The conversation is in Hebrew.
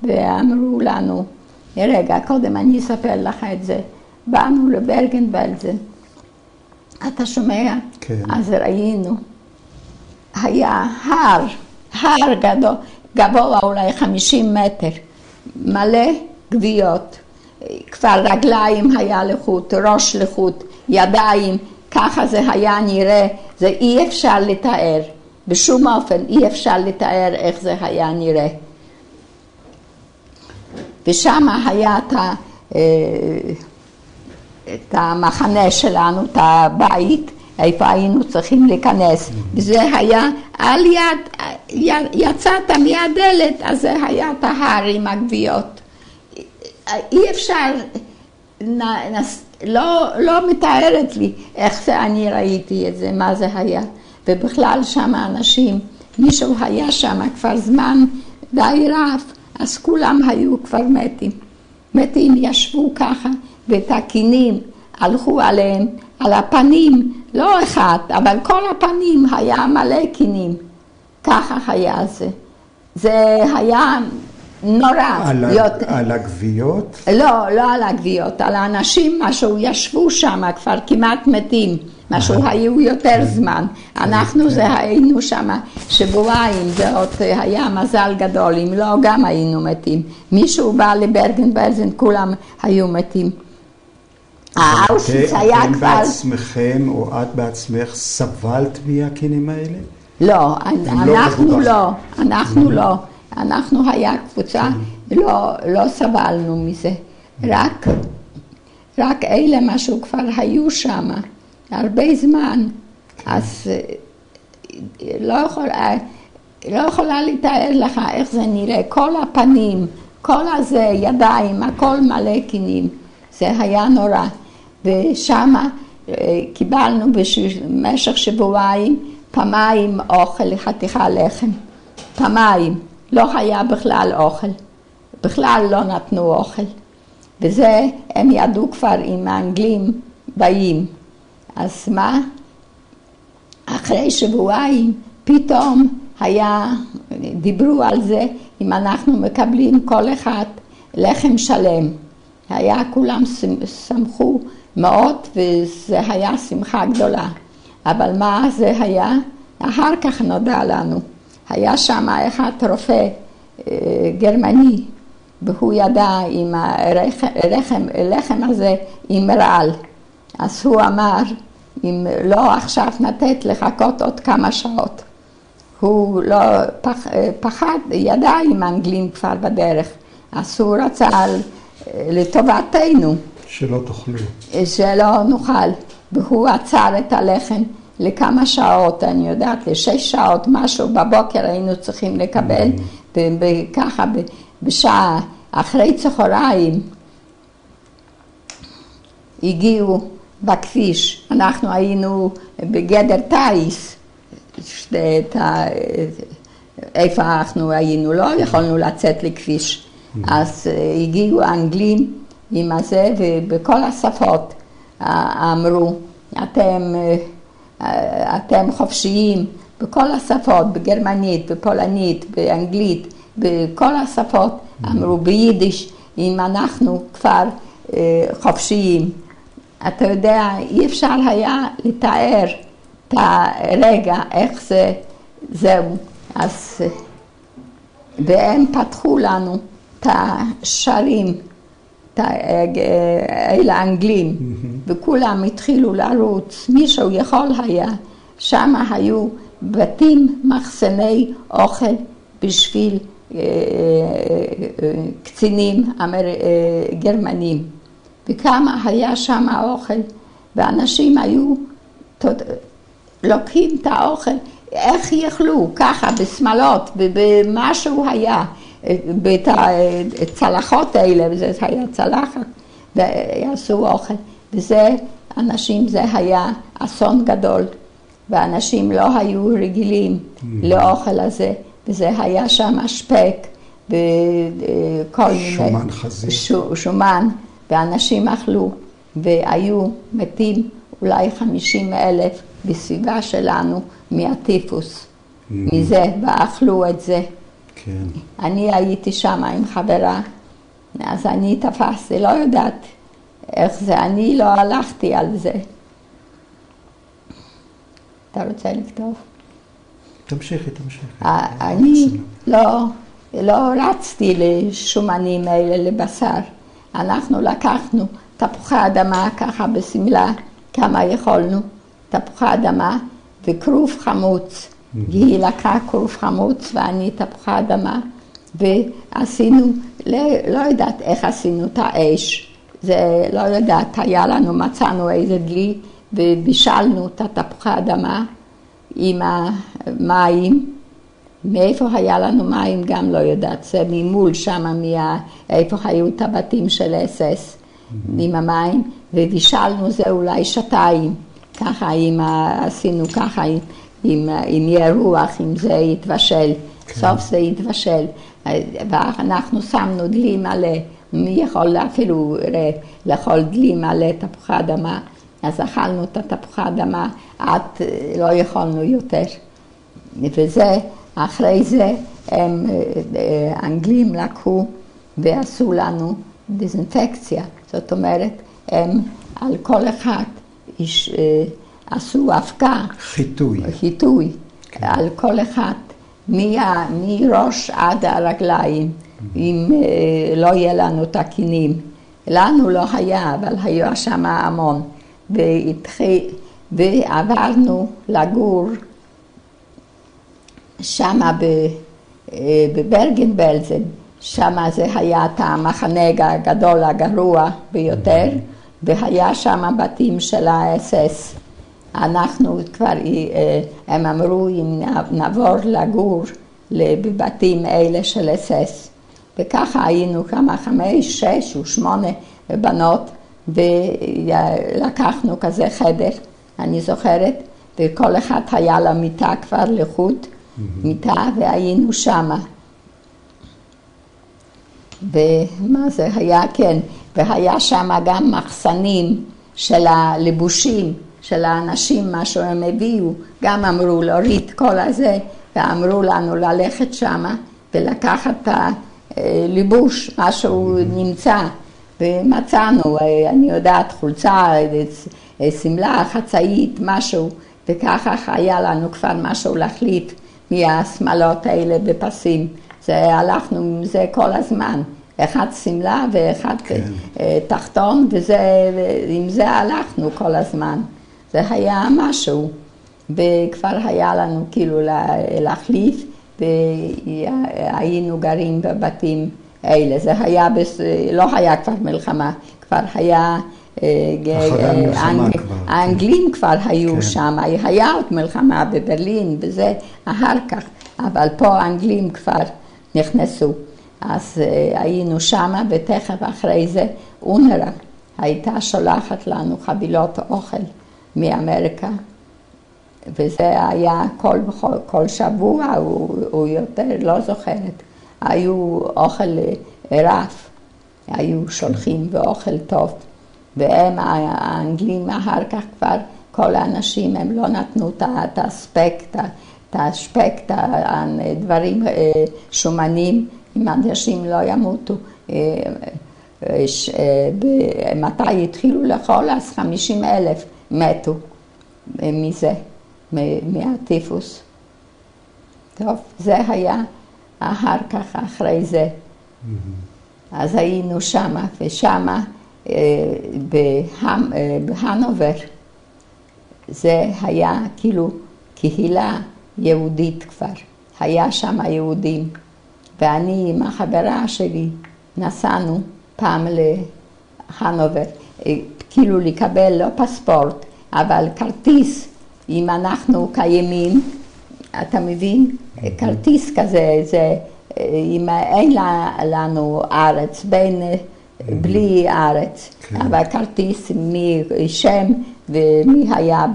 ואמרו לנו, רגע, קודם אני אספר לך את זה, באנו לברגן-בלזן, אתה שומע? כן. אז ראינו, היה הר גדול, גבוה אולי 50 מטר, מלא גוויות, כבר רגליים היה לחוט, ראש לחוט, ידיים, ככה זה היה נראה, זה אי אפשר לתאר, בשום אופן אי אפשר לתאר איך זה היה נראה. ושם היה את המחנה שלנו, את הבית, איפה היינו צריכים להיכנס. וזה היה על יד, יצאת מהדלת, אז זה היה את ההר עם הגוויות. אי אפשר, לא מתארת לי איך זה אני ראיתי את זה, מה זה היה. ובכלל שם אנשים, מישהו היה שם כבר זמן די רב, אז כולם היו כבר מתים ישבו ככה, ואת הכינים הלכו עליהם, על הפנים, לא אחד, אבל כל הפנים היה מלא כינים, ככה היה זה. זה היה נורא. על הגוויות? לא על הגוויות, על האנשים, משהו ישבו שם כבר כמעט מתים, משהו היו יותר זמן. אנחנו זה היינו שם שבועיים, זה עוד היה מזל גדול, אם לא גם היינו מתים. מישהו בא לברגן-בלזן, כולם היו מתים. האושוויץ היה כבר... אתם בעצמכם או את בעצמך סבלת מהכינים האלה? לא, אנחנו לא. אנחנו היה קבוצה, לא סבלנו מזה. רק אלה משהו כבר היו שם, הרבה זמן. אז לא יכולה לתאר לך איך זה נראה. כל הפנים, כל הזה, ידיים, הכל מלא כינים. זה היה נורא. ושם קיבלנו במשך שבועיים פעמיים אוכל, חתיכה לחם. פעמיים. לא היה בכלל אוכל. בכלל לא נתנו אוכל. וזה הם ידעו כבר אם האנגלים באים. אז מה? אחרי שבועיים פתאום דיברו על זה אם אנחנו מקבלים כל אחד לחם שלם. היה כולם שמחו מאוד וזה היה שמחה גדולה. אבל מה זה היה? אחר כך נודע לנו. היה שם אחד רופא גרמני, והוא ידע עם הלחם הזה עם רעל. אז הוא אמר, אם לא עכשיו נתת לחכות עוד כמה שעות. הוא לא פחד, ידע עם האנגלים כבר בדרך. אז הוא רצה לטובתנו. שלא תאכלו. שלא נאכל. והוא עצר את הלחם לכמה שעות, אני יודעת, ל6 שעות, משהו בבוקר היינו צריכים לקבל, וככה בשעה אחרי צהריים הגיעו בכביש, אנחנו היינו בגדר טייס, איפה אנחנו היינו, לא יכולנו לצאת לכביש, אז הגיעו האנגלים עם הזה, ובכל השפות אמרו, אתם חופשיים בכל השפות, בגרמנית, בפולנית, באנגלית, בכל השפות, אמרו ביידיש, אם אנחנו כבר חופשיים. אתה יודע, אי אפשר היה לתאר את הרגע, איך זהו. אז, והם פתחו לנו את השערים, אלה האנגלים, וכולם התחילו לרוץ, מישהו יכול היה, שם היו בתים מחסני אוכל בשביל קצינים גרמנים, וכמה היה שם האוכל, ואנשים היו לוקחים את האוכל, איך יאכלו, ככה בשמלות, במשהו היה, בצלחות האלה, זה היה צלחת, ויעשו אוכל, וזה, אנשים, זה היה אסון גדול, ואנשים לא היו רגילים לאוכל הזה, וזה היה שם שפק, וכל שומן חזיר. שומן, ואנשים אכלו, והיו מתים אולי 50,000 בסביבה שלנו מהטיפוס, מזה, ואכלו את זה. כן. אני הייתי שם עם חברה, אז אני תפסתי, לא יודעת איך זה, אני לא הלכתי על זה. אתה רוצה לכתוב? תמשיכי. אני לא רצתי לשומנים האלה, לבשר. אנחנו לקחנו תפוחי אדמה ככה בסמלה, כמה יכולנו, תפוחי אדמה וכרוב חמוץ. היא לקחה כרוב חמוץ ואני תפוחי אדמה, ועשינו, לא יודעת איך עשינו את האש. זה לא יודעת, היה לנו, מצאנו איזה דלי, ובישלנו את התפוחי אדמה עם המים. מאיפה היה לנו מים גם לא יודעת, זה ממול שם, איפה היו את הבתים של אס-אס עם המים, ובישלנו זה אולי שעתיים, ככה עשינו ככה עם ירוח, אם זה יתבשל, סוף זה יתבשל, ואנחנו שמנו דלי מלא, מי יכול אפילו לאכול דלי מלא תפוחי אדמה, אז אכלנו את התפוחי אדמה, עד לא יכולנו יותר, וזה אחרי זה האנגלים לקחו ועשו לנו דיסאינפקציה, זאת אומרת, הם על כל אחד עשו אבקה, חיטוי, על כל אחד, מראש עד הרגליים, אם לא יהיה לנו תקינים. לנו לא היה, אבל היה שם המון, ועברנו לגור, שמה בברגן-בלזן, שמה זה היה את המחנה הגדול הגרוע ביותר, והיה שמה בתים של האס-אס. אנחנו כבר, הם אמרו אם נעבור לגור בבתים אלה של אס-אס. וככה היינו כמה 5, 6 או 8 בנות, ולקחנו כזה חדר, אני זוכרת, וכל אחד היה לה מיטה כבר לחוד, מיטה, והיינו שמה. ומה זה היה? כן, והיה שמה גם מחסנים של הלבושים, של האנשים, מה שהם הביאו, גם אמרו להוריד כל הזה, ואמרו לנו ללכת שמה, ולקחת את הליבוש, מה שהוא נמצא, ומצאנו, אני יודעת, חולצה, סמלה, חצאית, משהו, וככה היה לנו כבר משהו להחליט מהשמלות האלה בפסים. זה הלכנו עם זה כל הזמן, אחד סמלה ואחד תחתון, ועם זה הלכנו כל הזמן. זה היה משהו, וכבר היה לנו כאילו להחליף, והיינו גרים בבתים האלה. זה היה, לא היה כבר מלחמה, כבר היה, האנגלים כבר היו שם, היה עוד מלחמה בברלין וזה אחר כך, אבל פה האנגלים כבר נכנסו. אז היינו שמה, ותכף אחרי זה אונר"א הייתה שולחת לנו חבילות אוכל מאמריקה, וזה היה כל שבוע או יותר, לא זוכרת, היו אוכל רף, היו שולחים ואוכל טוב, והם האנגלים אחר כך כבר, כל האנשים הם לא נתנו את האספקט, הדברים שומנים, אם אנשים לא ימותו. מתי התחילו לאכול, אז 50,000 מתו מזה, מהטיפוס. טוב, זה היה אחר כך, אחרי זה. אז היינו שמה, ושמה בהנובר, זה היה כאילו קהילה יהודית כבר. היה שם יהודים, ואני עם החברה שלי נסענו פעם להנובר, כאילו לקבל לא פספורט, אבל כרטיס, אם אנחנו קיימים, אתה מבין? כרטיס כזה, זה, אם אין לנו ארץ, בלי ארץ, אבל כרטיס מי שם ומי היה